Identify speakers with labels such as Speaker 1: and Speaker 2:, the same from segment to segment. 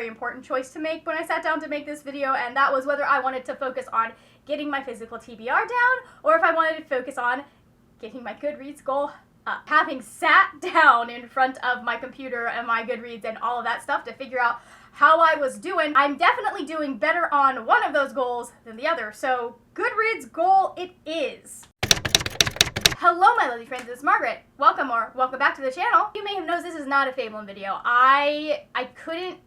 Speaker 1: very important choice to make when I sat down to make this video, and that was whether I wanted to focus on getting my physical TBR down, or if I wanted to focus on getting my Goodreads goal up. Having sat down in front of my computer and my Goodreads and all of that stuff to figure out how I was doing, I'm definitely doing better on one of those goals than the other, so Goodreads goal it is. Hello my lovely friends, it's Margaret. Welcome back to the channel. You may have noticed this is not a Fablen video. I couldn't,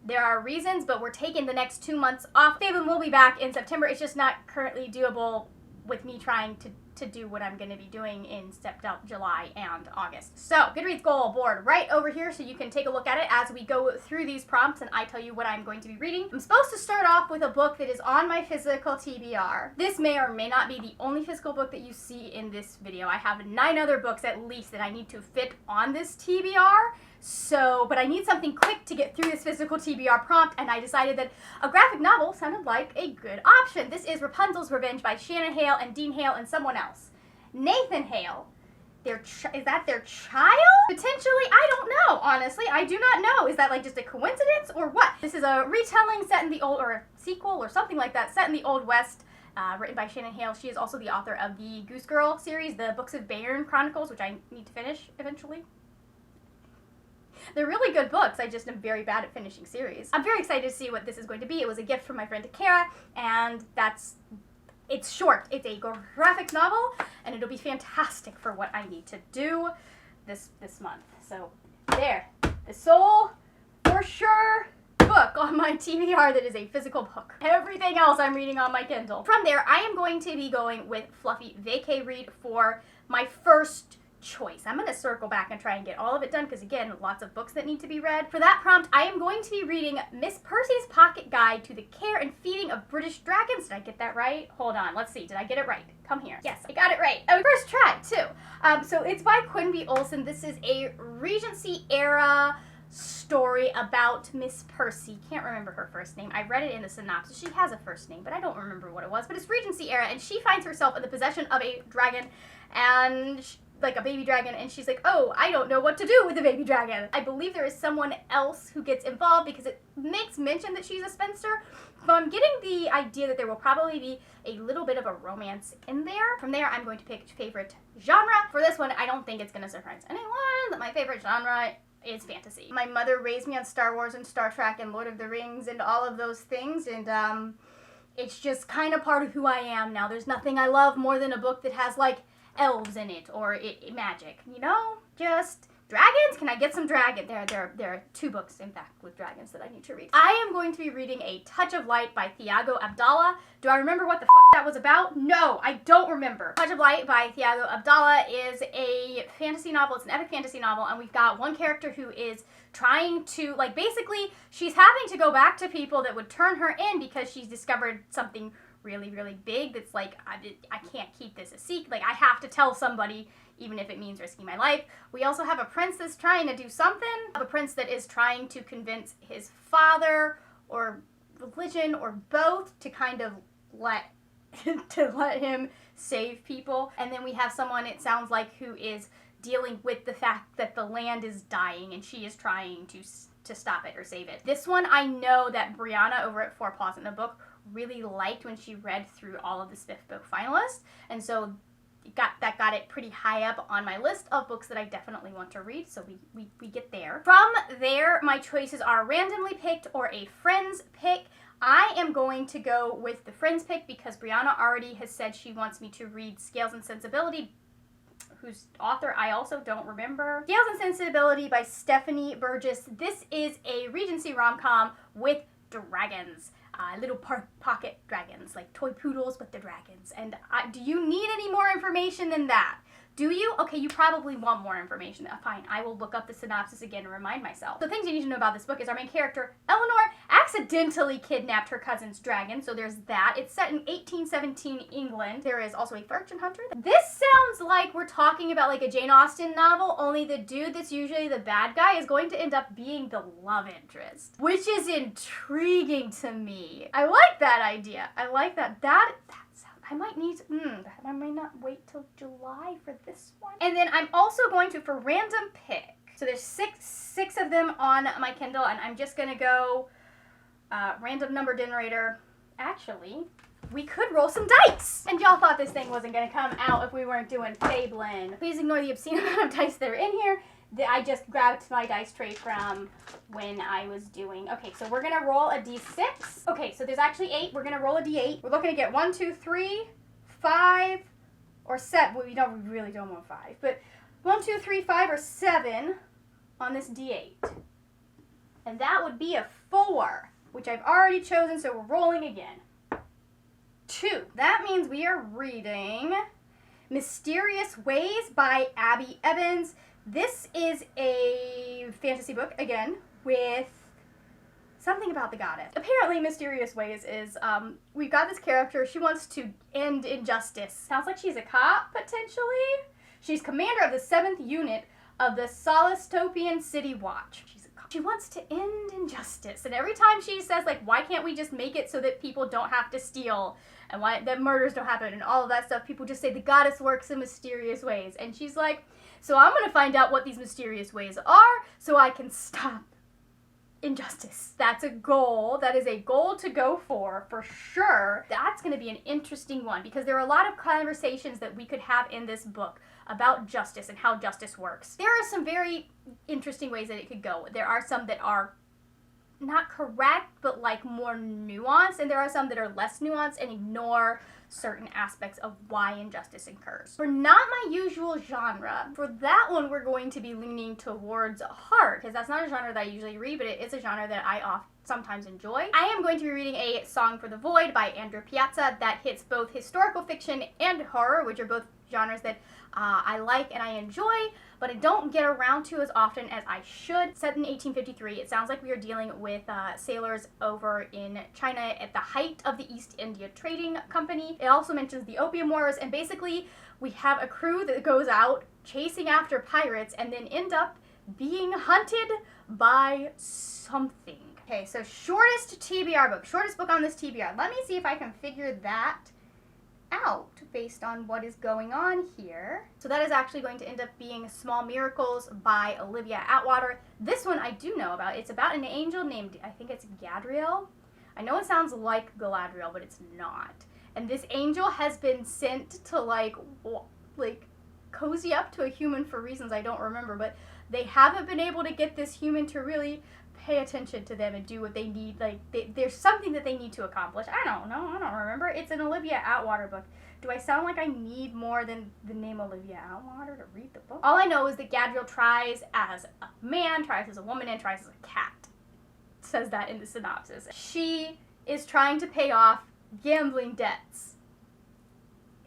Speaker 1: there are reasons, but we're taking the next 2 months off. Fablen will be back in September. It's just not currently doable with me trying to do what I'm going to be doing in July and August. So, Goodreads goal board right over here so you can take a look at it as we go through these prompts and I tell you what I'm going to be reading. I'm supposed to start off with a book that is on my physical TBR. This may or may not be the only physical book that you see in this video. I have 9 other books at least that I need to fit on this TBR. So, but I need something quick to get through this physical TBR prompt, and I decided that a graphic novel sounded like a good option. This is Rapunzel's Revenge by Shannon Hale and Dean Hale and someone else. Nathan Hale. Is that their child? Potentially, I don't know, honestly. I do not know. Is that like just a coincidence or what? This is a retelling set in the old, or a sequel or something like that, set in the Old West. Written by Shannon Hale. She is also the author of the Goose Girl series, the Books of Bayern Chronicles, which I need to finish eventually. They're really good books. I just am very bad at finishing series. I'm very excited to see what this is going to be. It was a gift from my friend Kara, and it's short. It's a graphic novel, and it'll be fantastic for what I need to do this month. So there, the sole for sure book on my TBR that is a physical book. Everything else I'm reading on my Kindle. From there, I am going to be going with Fluffy Vacay Read for my first choice. I'm going to circle back and try and get all of it done because, again, lots of books that need to be read. For that prompt, I am going to be reading Miss Percy's Pocket Guide to the Care and Feeding of British Dragons. Did I get that right? Hold on. Let's see. Did I get it right? Come here. Yes, I got it right. Oh, first try, too. So it's by Quinby Olson. This is a Regency era story about Miss Percy. Can't remember her first name. I read it in the synopsis. She has a first name, but I don't remember what it was. But it's Regency era, and she finds herself in the possession of a dragon, and like a baby dragon, and she's like, oh, I don't know what to do with the baby dragon. I believe there is someone else who gets involved because it makes mention that she's a spinster, but I'm getting the idea that there will probably be a little bit of a romance in there. From there, I'm going to pick favorite genre. For this one, I don't think it's going to surprise anyone that my favorite genre is fantasy. My mother raised me on Star Wars and Star Trek and Lord of the Rings and all of those things, and it's just kind of part of who I am now. There's nothing I love more than a book that has like elves in it or magic, you know? Just dragons? Can I get some dragon? There are 2 books, in fact, with dragons that I need to read. I am going to be reading A Touch of Light by Thiago Abdallah. Do I remember what the that was about? No, I don't remember. Touch of Light by Thiago Abdallah is a fantasy novel. It's an epic fantasy novel, and we've got one character who is trying to, like, basically, she's having to go back to people that would turn her in because she's discovered something really, really big that's like, I can't keep this a secret. Like, I have to tell somebody, even if it means risking my life. We also have a prince that's trying to do something. A prince that is trying to convince his father or religion or both to kind of let him save people. And then we have someone, it sounds like, who is dealing with the fact that the land is dying and she is trying to stop it or save it. This one, I know that Brianna over at Four Paws in the Book really liked when she read through all of the Spiff book finalists, and so that got it pretty high up on my list of books that I definitely want to read, so we get there. From there, my choices are randomly picked or a friend's pick. I am going to go with the friend's pick because Brianna already has said she wants me to read Scales and Sensibility, whose author I also don't remember. Scales and Sensibility by Stephanie Burgess. This is a Regency rom-com with dragons. Little pocket dragons, like toy poodles, but the dragons. And do you need any more information than that? Do you? Okay, you probably want more information. Fine, I will look up the synopsis again and remind myself. The things you need to know about this book is our main character, Eleanor, accidentally kidnapped her cousin's dragon, so there's that. It's set in 1817 England. There is also a fortune hunter. This sounds like we're talking about like a Jane Austen novel, only the dude that's usually the bad guy is going to end up being the love interest, which is intriguing to me. I like that idea. I like that. I might need, I might not wait till July for this one. And then I'm also going to, for random pick, So there's six of them on my Kindle, and I'm just gonna go random number generator. Actually, we could roll some dice! And y'all thought this thing wasn't gonna come out if we weren't doing Fablen. Please ignore the obscene amount of dice that are in here. I just grabbed my dice tray from when I was doing. Okay, so we're gonna roll a d6. Okay, so there's actually 8. We're gonna roll a d8. We're looking to get 1, 2, 3, 5, or 7. Well, we really don't want 5, but 1, 2, 3, 5, or 7 on this d8. And that would be a 4, which I've already chosen, so we're rolling again. 2. That means we are reading Mysterious Ways by Abby Evans. This is a fantasy book, again, with something about the goddess. Apparently, Mysterious Ways is, we've got this character, she wants to end injustice. Sounds like she's a cop, potentially? She's commander of the 7th unit of the Solistopian City Watch. She's a cop. She wants to end injustice, and every time she says, like, why can't we just make it so that people don't have to steal, and why that murders don't happen, and all of that stuff, people just say the goddess works in mysterious ways. And she's like, so I'm going to find out what these mysterious ways are so I can stop injustice. That's a goal. That is a goal to go for sure. That's going to be an interesting one because there are a lot of conversations that we could have in this book about justice and how justice works. There are some very interesting ways that it could go. There are some that are not correct, but like more nuanced, and there are some that are less nuanced and ignore certain aspects of why injustice occurs. For not my usual genre, for that one we're going to be leaning towards horror, because that's not a genre that I usually read, but it is a genre that I sometimes enjoy. I am going to be reading A Song for the Void by Andrew Piazza that hits both historical fiction and horror, which are both genres that I like and I enjoy, but I don't get around to as often as I should. Set in 1853, it sounds like we are dealing with sailors over in China at the height of the East India Trading Company. It also mentions the Opium Wars, and basically we have a crew that goes out chasing after pirates and then end up being hunted by something. Okay, so shortest TBR book, shortest book on this TBR. Let me see if I can figure that out based on what is going on here. So that is actually going to end up being Small Miracles by Olivia Atwater. This one I do know about. It's about an angel named, I think it's Gadriel. I know it sounds like Galadriel, but it's not. And this angel has been sent to like cozy up to a human for reasons I don't remember, but they haven't been able to get this human to really pay attention to them and do what they need. Like, there's something that they need to accomplish. I don't know. I don't remember. It's an Olivia Atwater book. Do I sound like I need more than the name Olivia Atwater to read the book? All I know is that Gadriel tries as a man, tries as a woman, and tries as a cat. It says that in the synopsis. She is trying to pay off gambling debts.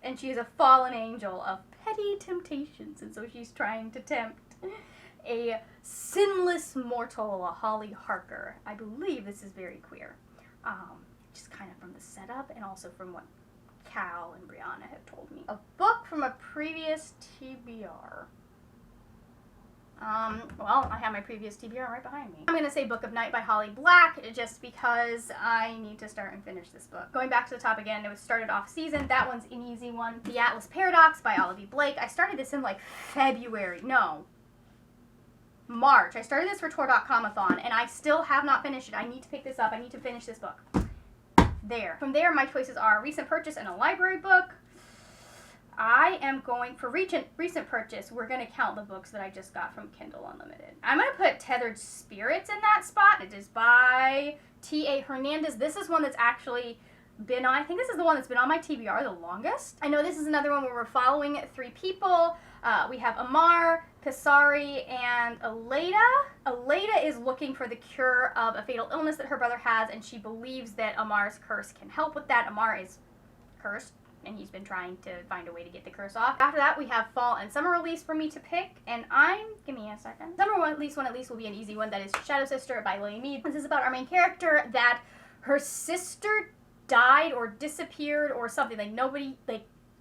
Speaker 1: And she is a fallen angel of petty temptations, and so she's trying to tempt a sinless mortal, a Holly Harker. I believe this is very queer. Just kind of from the setup and also from what Cal and Brianna have told me. A book from a previous TBR. Well, I have my previous TBR right behind me. I'm going to say Book of Night by Holly Black, just because I need to start and finish this book. Going back to the top again, it was started off season. That one's an easy one. The Atlas Paradox by Olivia Blake. I started this in like February. No. March. I started this for Tor.com-a-thon, and I still have not finished it. I need to pick this up. I need to finish this book. There. From there, my choices are recent purchase and a library book. I am going for recent purchase. We're going to count the books that I just got from Kindle Unlimited. I'm going to put Tethered Spirits in that spot. It is by T.A. Hernandez. This is one that's actually been on, I think this is the one that's been on my TBR the longest. I know this is another one where we're following 3 people. We have Amar, Kasari, and Aleda. Aleda is looking for the cure of a fatal illness that her brother has, and she believes that Amar's curse can help with that. Amar is cursed, and he's been trying to find a way to get the curse off. After that, we have Fall and Summer Release for me to pick, and give me a second. Summer Release one at least will be an easy one. That is Shadow Sister by Lily Mead. This is about our main character that her sister died or disappeared or something.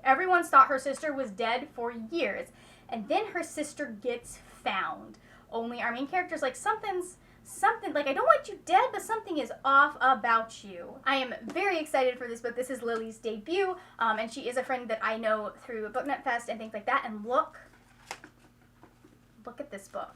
Speaker 1: Everyone thought her sister was dead for years, and then her sister gets found. Only our main character's like, something, like, I don't want you dead, but something is off about you. I am very excited for this book. This is Lily's debut, and she is a friend that I know through BookNet Fest and things like that, and look at this book.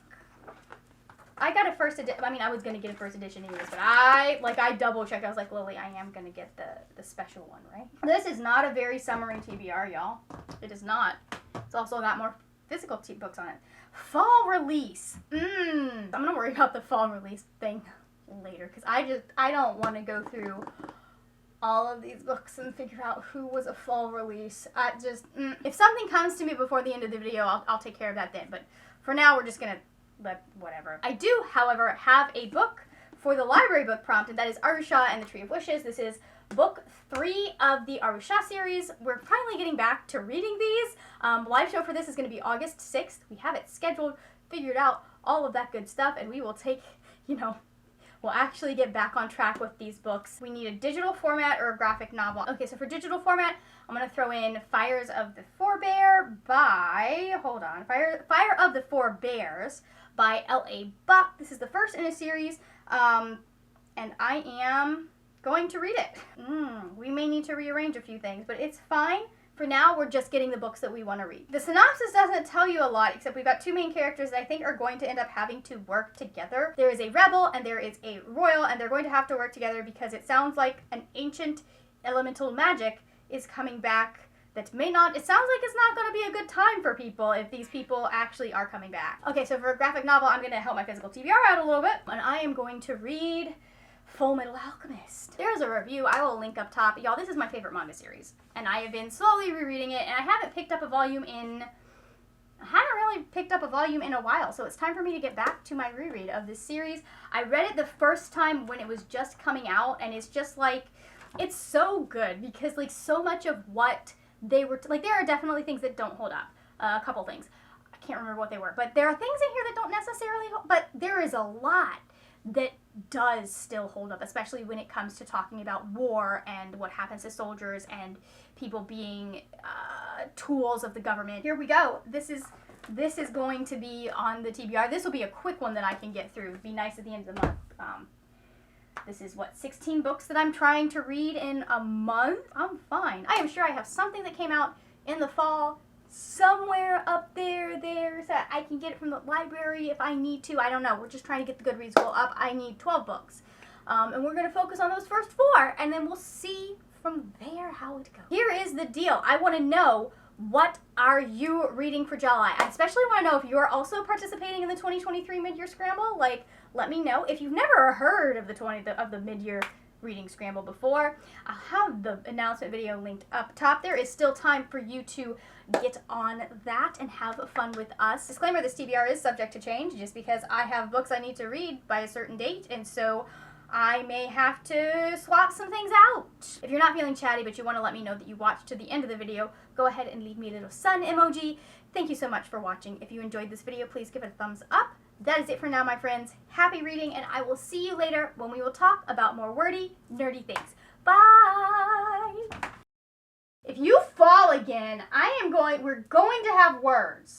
Speaker 1: I got a first edition. I mean, I was going to get a first edition anyways, but I double checked. I was like, Lily, I am going to get the special one, right? This is not a very summery TBR, y'all. It is not. It's also got more physical books on it. Fall release. I'm going to worry about the fall release thing later, because I don't want to go through all of these books and figure out who was a fall release. If something comes to me before the end of the video, I'll take care of that then. But for now, we're just going to whatever. I do, however, have a book for the library book prompt, and that is Arusha and the Tree of Wishes. This is book 3 of the Arusha series. We're finally getting back to reading these. Live show for this is going to be August 6th. We have it scheduled, figured out, all of that good stuff, and we will take, we'll actually get back on track with these books. We need a digital format or a graphic novel. Okay, so for digital format, I'm going to throw in Fires of the Forebear by, Fire of the Four Bears by L.A. Buck. This is the first in a series, and I am going to read it. We may need to rearrange a few things, but it's fine. For now, we're just getting the books that we want to read. The synopsis doesn't tell you a lot, except we've got 2 main characters that I think are going to end up having to work together. There is a rebel and there is a royal, and they're going to have to work together because it sounds like an ancient elemental magic is coming back it sounds like it's not going to be a good time for people if these people actually are coming back. Okay, so for a graphic novel, I'm going to help my physical TBR out a little bit, and I am going to read Full Metal Alchemist. There's a review I will link up top. Y'all, this is my favorite manga series, and I have been slowly rereading it, and I haven't picked up a volume in a while, so it's time for me to get back to my reread of this series. I read it the first time when it was just coming out, and it's just like, it's so good because like so much of what they were, there are definitely things that don't hold up. A couple things. I can't remember what they were, but there are things in here that don't necessarily but there is a lot that does still hold up, especially when it comes to talking about war and what happens to soldiers and people being tools of the government. Here we go. This is going to be on the TBR. This will be a quick one that I can get through. It'd be nice at the end of the month. This is, 16 books that I'm trying to read in a month? I'm fine. I am sure I have something that came out in the fall somewhere up there so I can get it from the library if I need to. I don't know. We're just trying to get the Goodreads goal up. I need 12 books. And we're going to focus on those first 4, and then we'll see from there how it goes. Here is the deal. I want to know, what are you reading for July? I especially want to know if you're also participating in the 2023 mid-year scramble. Let me know. If you've never heard of the mid-year reading scramble before, I'll have the announcement video linked up top. There is still time for you to get on that and have fun with us. Disclaimer, this TBR is subject to change just because I have books I need to read by a certain date, and so I may have to swap some things out. If you're not feeling chatty but you want to let me know that you watched to the end of the video, go ahead and leave me a little sun emoji. Thank you so much for watching. If you enjoyed this video, please give it a thumbs up. That is it for now, my friends. Happy reading, and I will see you later when we will talk about more wordy, nerdy things. Bye! If you fall again, we're going to have words.